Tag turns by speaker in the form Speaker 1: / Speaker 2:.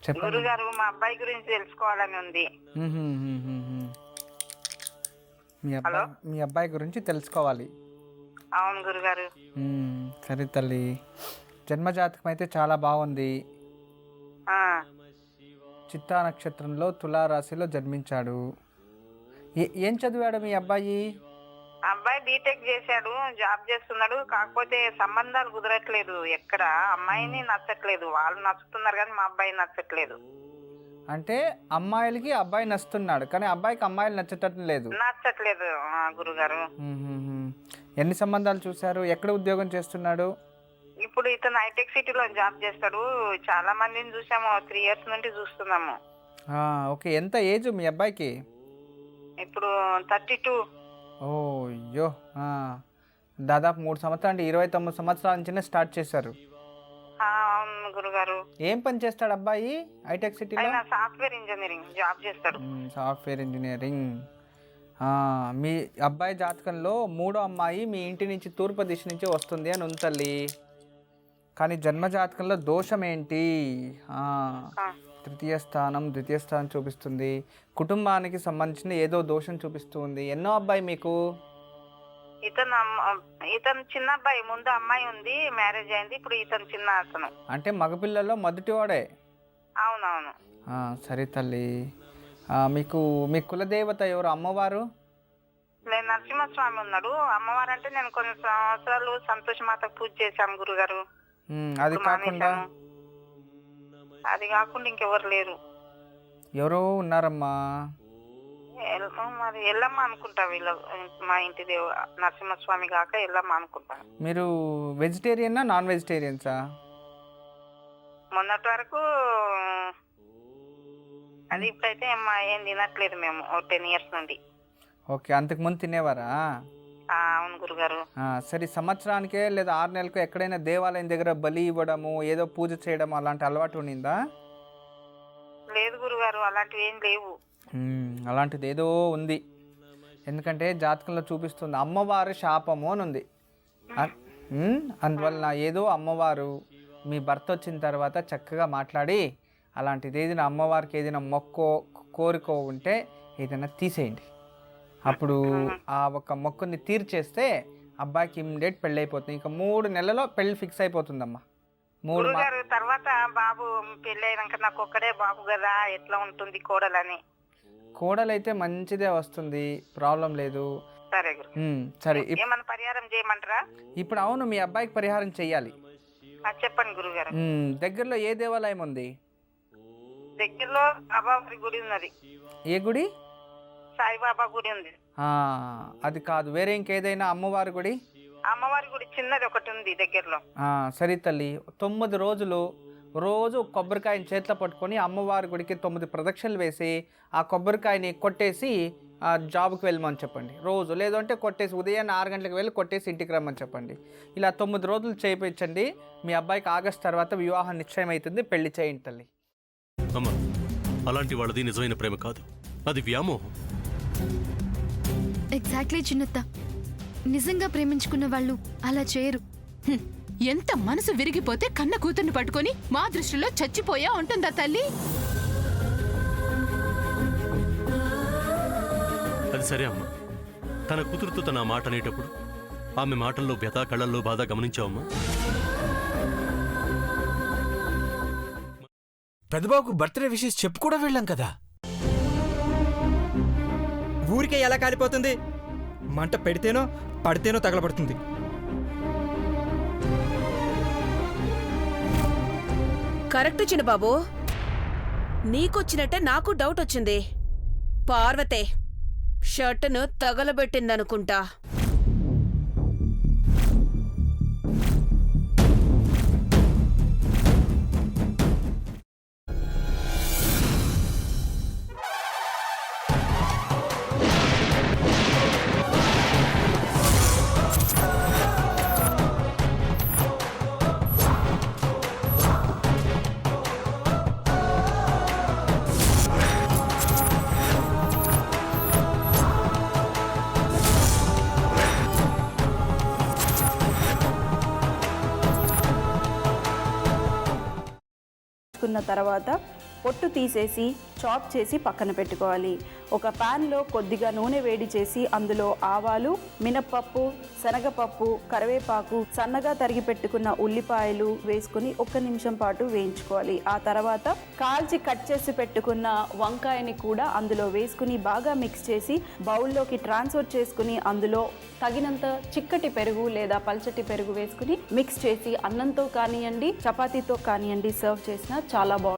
Speaker 1: చెప్పండి.
Speaker 2: గురుగారు మా అబ్బాయి గురించి తెలుసుకోవాలని ఉంది.
Speaker 1: మీ అబ్బాయి గురించి తెలుసుకోవాలి.
Speaker 2: అవును గురుగారు.
Speaker 1: సరే తల్లి, జన్మజాతకం అయితే చాలా బాగుంది. చిత్తా నక్షత్రంలో తులారాశిలో జన్మించాడు. ఏం చదివాడు మీ అబ్బాయి?
Speaker 2: అబ్బాయి బీటెక్ చేశాడు, జాబ్ చేస్తున్నాడు. కాకపోతే సంబంధాలు కుదరట్లేదు. ఎక్కడ అమ్మాయిని నచ్చట్లేదు. వాళ్ళు నచ్చుతున్నారు కానీ మా అబ్బాయి నచ్చట్లేదు.
Speaker 1: అంటే అమ్మాయిలకి అబ్బాయి నచ్చుతున్నాడు కానీ అబ్బాయికి అమ్మాయిలు నచ్చటం లేదు.
Speaker 2: నచ్చట్లేదు గురుగారు.
Speaker 1: ఎన్ని సంబంధాలు చూశారు? ఎక్కడ ఉద్యోగం చేస్తున్నాడు?
Speaker 2: ఇప్పుడు ఇతను హైటెక్ సిటీలో జాబ్ చేస్తాడు. చాలా మందిని చూసాము, 3 years నుండి చూస్తున్నాము.
Speaker 1: ఓకే, ఎంత ఏజ్ మీ అబ్బాయికి?
Speaker 2: ఇప్పుడు 32.
Speaker 1: ఓ అయ్యో, దాదాపు 3 సంవత్సరాలు అంటే 29 సంవత్సరాల నుంచినే స్టార్ట్ చేశారు.
Speaker 2: అవును గురుగారు.
Speaker 1: ఏం పని చేస్తాడు అబ్బాయి హైటెక్ సిటీలో?
Speaker 2: సాఫ్ట్వేర్ ఇంజనీరింగ్ జాబ్ చేస్తాడు.
Speaker 1: Software engineering. మీ అబ్బాయి జాతకంలో 3వ అమ్మాయి మీ ఇంటి నుంచి తూర్పు దిశ నుంచి వస్తుంది అని ఉంది తల్లి. కానీ జన్మజాతకంలో దోషం ఏంటి? ద్వితీయ స్థానం చూపిస్తుంది. కుటుంబానికి సంబంధించిన ఏదో దోషం చూపిస్తుంది. ఎన్నో అబ్బాయి మీకు?
Speaker 2: ఇతను చిన్న అబ్బాయి. ముందు అమ్మాయి ఉంది, మ్యారేజ్ అయింది. ఇప్పుడు ఇతను చిన్న అతను.
Speaker 1: అంటే మగపిల్లల్లో మొదటివాడే?
Speaker 2: అవునవును.
Speaker 1: సరే తల్లి, మీకు మీ కులదేవత ఎవరు? అమ్మవారు?
Speaker 2: నేను నరసింహస్వామి ఉన్నాడు. అమ్మవారు అంటే నేను కొన్ని సంవత్సరాలు సంతోషమాత పూజ చేశాను గురుగారు. అది కాకుండా ఇంకెవరు లేరు.
Speaker 1: ఎవరో ఉన్నారమ్మా.
Speaker 2: మరి ఎల్లమ్మ అనుకుంటా. వీళ్ళ మా ఇంటి దేవుడు నరసింహస్వామి కాక ఎల్లమ్మ అనుకుంటా.
Speaker 1: మీరు వెజిటేరియనా నాన్ వెజిటేరియన్సా?
Speaker 2: మొన్నటి వరకు అది. ఇప్పుడైతే ఏం తినట్లేదు మేము 10 years నుండి.
Speaker 1: ఓకే, అంతకు ముందు తినేవారా?
Speaker 2: అవును గురుగారు.
Speaker 1: సరే, సంవత్సరానికే లేదా 6 నెలలకు ఎక్కడైనా దేవాలయం దగ్గర బలి ఇవ్వడము, ఏదో పూజ చేయడం అలాంటి అలవాటు ఉండిందా?
Speaker 2: లేదు గురుగారు, అలాంటివి ఏం లేవు.
Speaker 1: అలాంటిది ఏదో ఉంది. ఎందుకంటే జాతకంలో చూపిస్తుంది అమ్మవారు శాపము అని ఉంది. అందువలన ఏదో అమ్మవారు మీ భర్త వచ్చిన తర్వాత చక్కగా మాట్లాడి అలాంటిది ఏదైనా అమ్మవారికి ఏదైనా మొక్కో కోరికో ఉంటే ఏదైనా తీసేయండి. అప్పుడు ఆ ఒక మొక్కుని తీర్చేస్తే అబ్బాయికి ఇమ్మీడియట్ పెళ్ళి అయిపోతుంది. ఇంకా 3 నెలల్లో పెళ్లి ఫిక్స్ అయిపోతుందమ్మా.
Speaker 2: 3 తర్వాత బాబు పెళ్ళి అయినాక నాకు ఒక్కడే బాబు కదా, ఎట్లా ఉంటుంది కోడలని?
Speaker 1: కోడలైతే మంచిదే వస్తుంది, ప్రాబ్లం లేదు.
Speaker 2: సరే
Speaker 1: సరే,
Speaker 2: ఏమన్నా పరిహారం చేయమంటారా?
Speaker 1: ఇప్పుడు అవును, మీ అబ్బాయికి పరిహారం చెయ్యాలి.
Speaker 2: చెప్పండి గురుగారు.
Speaker 1: దగ్గరలో ఏ దేవాలయం ఉంది?
Speaker 2: దగ్గరలో బాబావారి గుడి ఉన్నది.
Speaker 1: ఏ గుడి?
Speaker 2: సాయిబాబా గుడి ఉంది.
Speaker 1: అది కాదు, వేరే ఇంకేదైనా అమ్మవారి గుడి?
Speaker 2: అమ్మవారి గుడి చిన్నది ఒకటి ఉంది దగ్గరలో.
Speaker 1: సరే తల్లి, 9 రోజులు రోజు కొబ్బరికాయని చేతిలో పట్టుకొని అమ్మవారి గుడికి 9 ప్రదక్షిణలు వేసి ఆ కొబ్బరికాయని కొట్టేసి జాబ్కి వెళ్ళమని చెప్పండి రోజు. లేదంటే కొట్టేసి ఉదయాన్నే 6 గంటలకు వెళ్ళి కొట్టేసి ఇంటికి రమ్మని చెప్పండి. ఇలా 9 రోజులు చేయించండి. మీ అబ్బాయికి ఆగస్టు తర్వాత వివాహం నిశ్చయం అవుతుంది. పెళ్లి చేయండి తల్లి.
Speaker 3: అమ్మా, అలాంటి వాళ్ళది నిజమైన ప్రేమ కాదు, అది వ్యామోహం.
Speaker 4: ఎగ్జాక్ట్లీ చిన్నత్త, నిజంగా ప్రేమించుకున్న వాళ్ళు అలా చేయరు.
Speaker 5: ఎంత మనసు విరిగిపోతే కన్న కూతుర్ని పట్టుకొని మా దృష్టిలో చచ్చిపోయా ఉంటుందా తల్లి?
Speaker 3: అది సరే అమ్మా, తన కూతురుతో తన మాట అనేటప్పుడు ఆమె మాటల్లో వ్యథ, కళ్ళల్లో బాధ గమనించావమ్మా?
Speaker 6: పెద్దబాబుకు బర్త్డే విషెస్ చెప్పు కూడా వెళ్ళాం కదా.
Speaker 7: ఊరికే ఎలా కాలిపోతుంది? మంట పెడితేనో పడితేనో తగలబడుతుంది.
Speaker 8: కరెక్ట్ చిన్నబాబు, నీకొచ్చినట్టే నాకు డౌట్ వచ్చింది. పార్వతే షర్టును తగలబెట్టిందనుకుంటా.
Speaker 9: తర్వాత పొట్టు తీసేసి చాప్ చేసి పక్కన పెట్టుకోవాలి. ఒక ప్యాన్లో కొద్దిగా నూనె వేడి చేసి అందులో ఆవాలు, మినప్పప్పు, శనగపప్పు, కరివేపాకు, సన్నగా తరిగి పెట్టుకున్న ఉల్లిపాయలు వేసుకుని 1 నిమిషం పాటు వేయించుకోవాలి. ఆ తర్వాత కాల్చి కట్ చేసి పెట్టుకున్న వంకాయని కూడా అందులో వేసుకుని బాగా మిక్స్ చేసి బౌల్లోకి ట్రాన్స్ఫర్ చేసుకుని అందులో తగినంత చిక్కటి పెరుగు లేదా పల్చటి పెరుగు వేసుకుని మిక్స్ చేసి అన్నంతో కానివ్వండి, చపాతీతో కానివ్వండి సర్వ్ చేసినా చాలా బాగుంటుంది.